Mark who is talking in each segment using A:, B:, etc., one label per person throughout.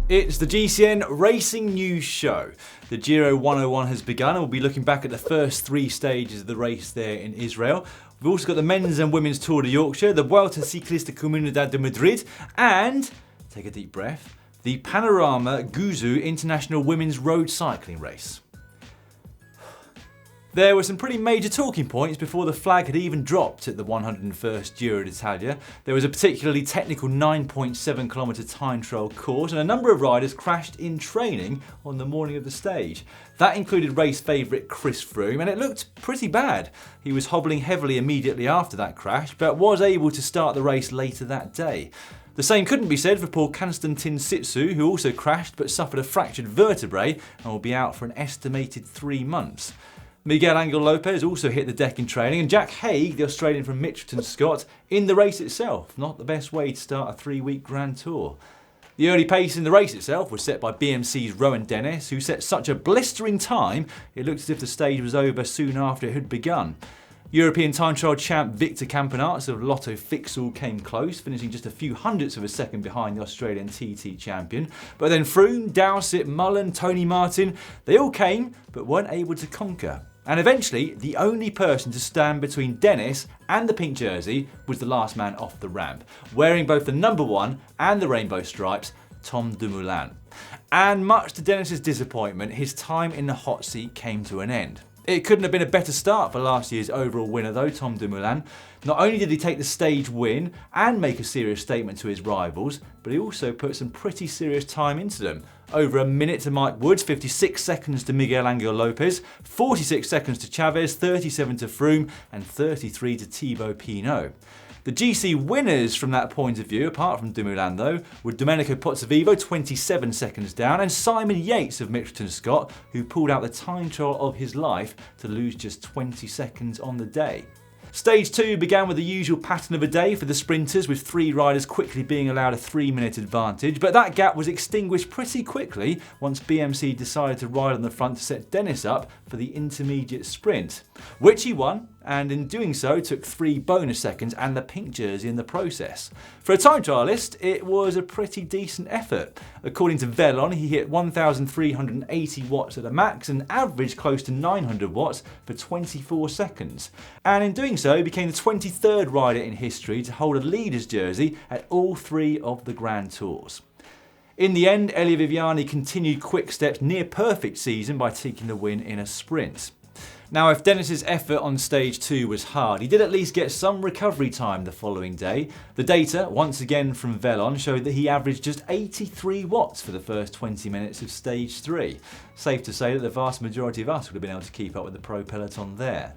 A: It's the GCN Racing News Show. The Giro 101 has begun and we'll be looking back at the first three stages of the race there in Israel. We've also got the men's and women's Tour de Yorkshire, the Vuelta Ciclista Comunidad de Madrid, and, take a deep breath, the Panorama Guizhou International Women's Road Cycling Race. There were some pretty major talking points before the flag had even dropped at the 101st Giro d'Italia. There was a particularly technical 9.7 kilometre time trial course and a number of riders crashed in training on the morning of the stage. That included race favourite Chris Froome, and it looked pretty bad. He was hobbling heavily immediately after that crash, but was able to start the race later that day. The same couldn't be said for poor Kanstantsin Siutsou, who also crashed but suffered a fractured vertebrae and will be out for an estimated 3 months. Miguel Angel Lopez also hit the deck in training, and Jack Haig, the Australian from Mitchelton Scott, in the race itself. Not the best way to start a 3-week Grand Tour. The early pace in the race itself was set by BMC's Rowan Dennis, who set such a blistering time it looked as if the stage was over soon after it had begun. European time trial champ Victor Campenaerts of Lotto Fixall came close, finishing just a few hundredths of a second behind the Australian TT champion. But then Froome, Dowsett, Mullen, Tony Martin, they all came but weren't able to conquer. And eventually, the only person to stand between Dennis and the pink jersey was the last man off the ramp, wearing both the number 1 and the rainbow stripes, Tom Dumoulin. And much to Dennis's disappointment, his time in the hot seat came to an end. It couldn't have been a better start for last year's overall winner though, Tom Dumoulin. Not only did he take the stage win and make a serious statement to his rivals, but he also put some pretty serious time into them. Over a minute to Mike Woods, 56 seconds to Miguel Angel Lopez, 46 seconds to Chavez, 37 to Froome and 33 to Thibaut Pinot. The GC winners from that point of view, apart from Dumoulin though, were Domenico Pozzovivo, 27 seconds down, and Simon Yates of Mitchelton Scott, who pulled out the time trial of his life to lose just 20 seconds on the day. Stage 2 began with the usual pattern of a day for the sprinters, with 3 riders quickly being allowed a 3-minute advantage, but that gap was extinguished pretty quickly once BMC decided to ride on the front to set Dennis up for the intermediate sprint, which he won, and in doing so took 3 bonus seconds and the pink jersey in the process. For a time trialist, it was a pretty decent effort. According to Velon, he hit 1,380 watts at a max and averaged close to 900 watts for 24 seconds. And in doing so, he became the 23rd rider in history to hold a leader's jersey at all 3 of the Grand Tours. In the end, Elia Viviani continued Quick-Step's near-perfect season by taking the win in a sprint. Now, if Dennis's effort on stage 2 was hard, he did at least get some recovery time the following day. The data, once again from Velon, showed that he averaged just 83 watts for the first 20 minutes of stage 3. Safe to say that the vast majority of us would have been able to keep up with the pro peloton there.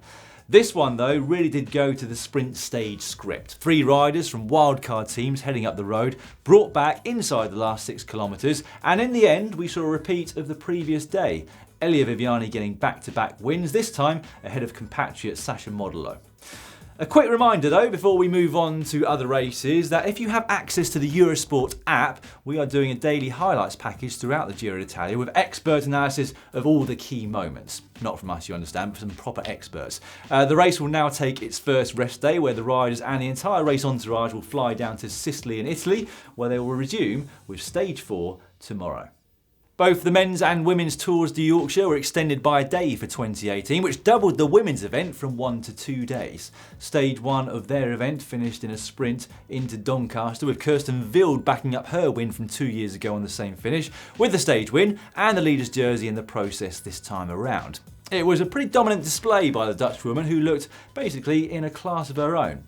A: This one, though, really did go to the sprint stage script. 3 riders from wildcard teams heading up the road, brought back inside the last 6 kilometres, and in the end, we saw a repeat of the previous day. Elia Viviani getting back-to-back wins, this time ahead of compatriot Sasha Modolo. A quick reminder though, before we move on to other races, that if you have access to the Eurosport app, we are doing a daily highlights package throughout the Giro d'Italia with expert analysis of all the key moments. Not from us, you understand, but from proper experts. The race will now take its first rest day, where the riders and the entire race entourage will fly down to Sicily and Italy, where they will resume with stage 4 tomorrow. Both the men's and women's Tours de Yorkshire were extended by a day for 2018, which doubled the women's event from 1 to 2 days. Stage 1 of their event finished in a sprint into Doncaster, with Kirsten Wild backing up her win from 2 years ago on the same finish, with the stage win and the leader's jersey in the process this time around. It was a pretty dominant display by the Dutch woman, who looked basically in a class of her own.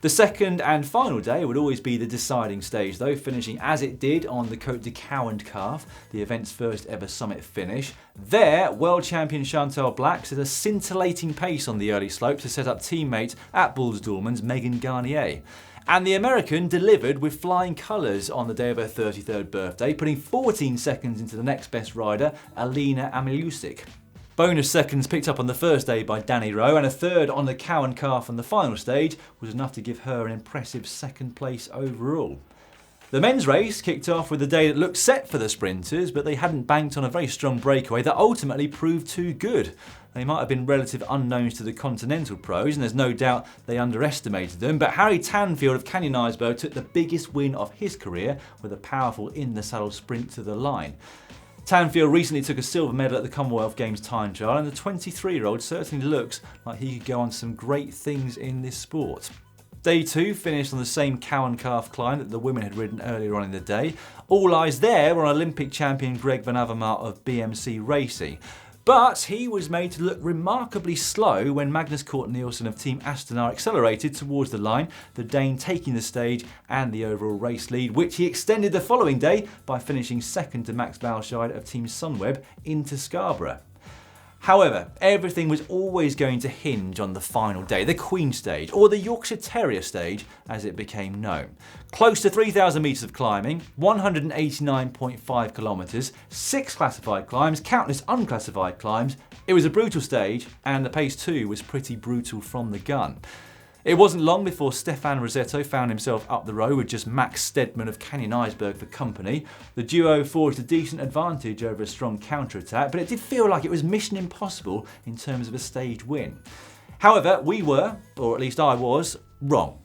A: The second and final day would always be the deciding stage though, finishing as it did on the Côte de Couwendkalf, the event's first ever summit finish. There, world champion Chantal Blaak set a scintillating pace on the early slope to set up teammate at Bulls-Dorman's Megan Garnier. And the American delivered with flying colours on the day of her 33rd birthday, putting 14 seconds into the next best rider, Alina Amilusic. Bonus seconds picked up on the first day by Danny Rowe, and a third on the Couwendkalf on the final stage was enough to give her an impressive second place overall. The men's race kicked off with a day that looked set for the sprinters, but they hadn't banked on a very strong breakaway that ultimately proved too good. They might have been relative unknowns to the continental pros, and there's no doubt they underestimated them, but Harry Tanfield of Canyon Iceberg took the biggest win of his career with a powerful in-the-saddle sprint to the line. Tanfield recently took a silver medal at the Commonwealth Games time trial, and the 23-year-old certainly looks like he could go on to some great things in this sport. Day 2 finished on the same cow and calf climb that the women had ridden earlier on in the day. All eyes there were on Olympic champion Greg Van Avermaet of BMC Racing. But he was made to look remarkably slow when Magnus Cort Nielsen of Team Astana accelerated towards the line, the Dane taking the stage and the overall race lead, which he extended the following day by finishing second to Max Valscheid of Team Sunweb into Scarborough. However, everything was always going to hinge on the final day, the Queen Stage, or the Yorkshire Terrier Stage as it became known. Close to 3,000 metres of climbing, 189.5 kilometres, 6 classified climbs, countless unclassified climbs. It was a brutal stage, and the pace too was pretty brutal from the gun. It wasn't long before Stefan Rossetto found himself up the road with just Max Stedman of Canyon Iceberg for company. The duo forged a decent advantage over a strong counter-attack, but it did feel like it was mission impossible in terms of a stage win. However, we were, or at least I was, wrong.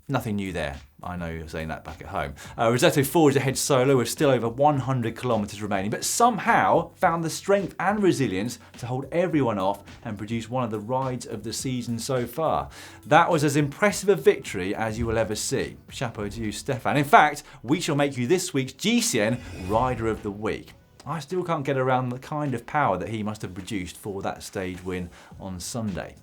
A: Nothing new there. I know you're saying that back at home. Rossetto forged ahead solo with still over 100 kilometres remaining, but somehow found the strength and resilience to hold everyone off and produce one of the rides of the season so far. That was as impressive a victory as you will ever see. Chapeau to you, Stefan. In fact, we shall make you this week's GCN Rider of the Week. I still can't get around the kind of power that he must have produced for that stage win on Sunday.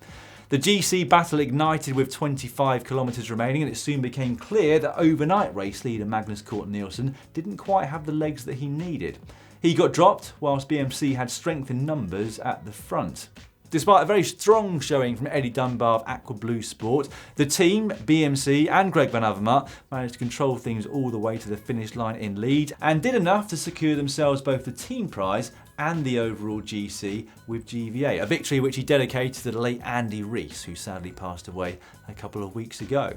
A: The GC battle ignited with 25 kilometres remaining, and it soon became clear that overnight race leader Magnus Cort Nielsen didn't quite have the legs that he needed. He got dropped whilst BMC had strength in numbers at the front. Despite a very strong showing from Eddie Dunbar of Aqua Blue Sport, the team, BMC and Greg Van Avermaet managed to control things all the way to the finish line in lead and did enough to secure themselves both the team prize and the overall GC with GVA, a victory which he dedicated to the late Andy Rees, who sadly passed away a couple of weeks ago.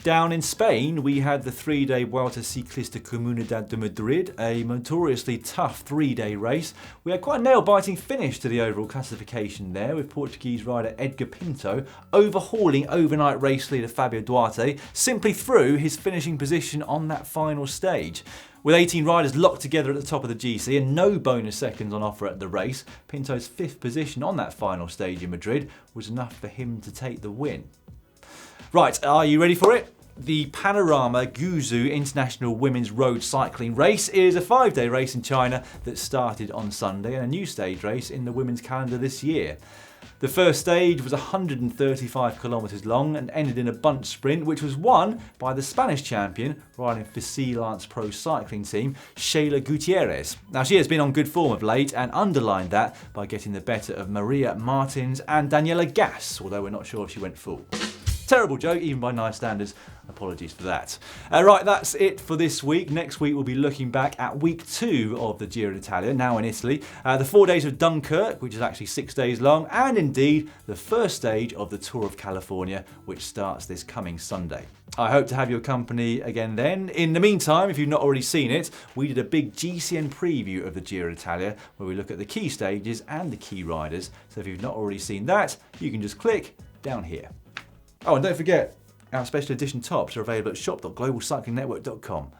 A: Down in Spain, we had the 3-day Vuelta Ciclista Comunidad de Madrid, a notoriously tough 3-day race. We had quite a nail-biting finish to the overall classification there, with Portuguese rider Edgar Pinto overhauling overnight race leader Fabio Duarte simply through his finishing position on that final stage. With 18 riders locked together at the top of the GC and no bonus seconds on offer at the race, Pinto's 5th position on that final stage in Madrid was enough for him to take the win. Right, are you ready for it? The Panorama Guizhou International Women's Road Cycling Race is a 5-day race in China that started on Sunday and a new stage race in the women's calendar this year. The first stage was 135 kilometres long and ended in a bunch sprint, which was won by the Spanish champion riding for Sea Lance Pro Cycling Team, Sheila Gutierrez. Now, she has been on good form of late and underlined that by getting the better of Maria Martins and Daniela Gas, although we're not sure if she went full. Terrible joke, even by nice standards. Apologies for that. Right, that's it for this week. Next week we'll be looking back at week 2 of the Giro d'Italia, now in Italy. The 4 days of Dunkirk, which is actually 6 days long, and indeed the first stage of the Tour of California, which starts this coming Sunday. I hope to have your company again then. In the meantime, if you've not already seen it, we did a big GCN preview of the Giro d'Italia, where we look at the key stages and the key riders. So if you've not already seen that, you can just click down here. Oh, and don't forget, our special edition tops are available at shop.globalcyclingnetwork.com.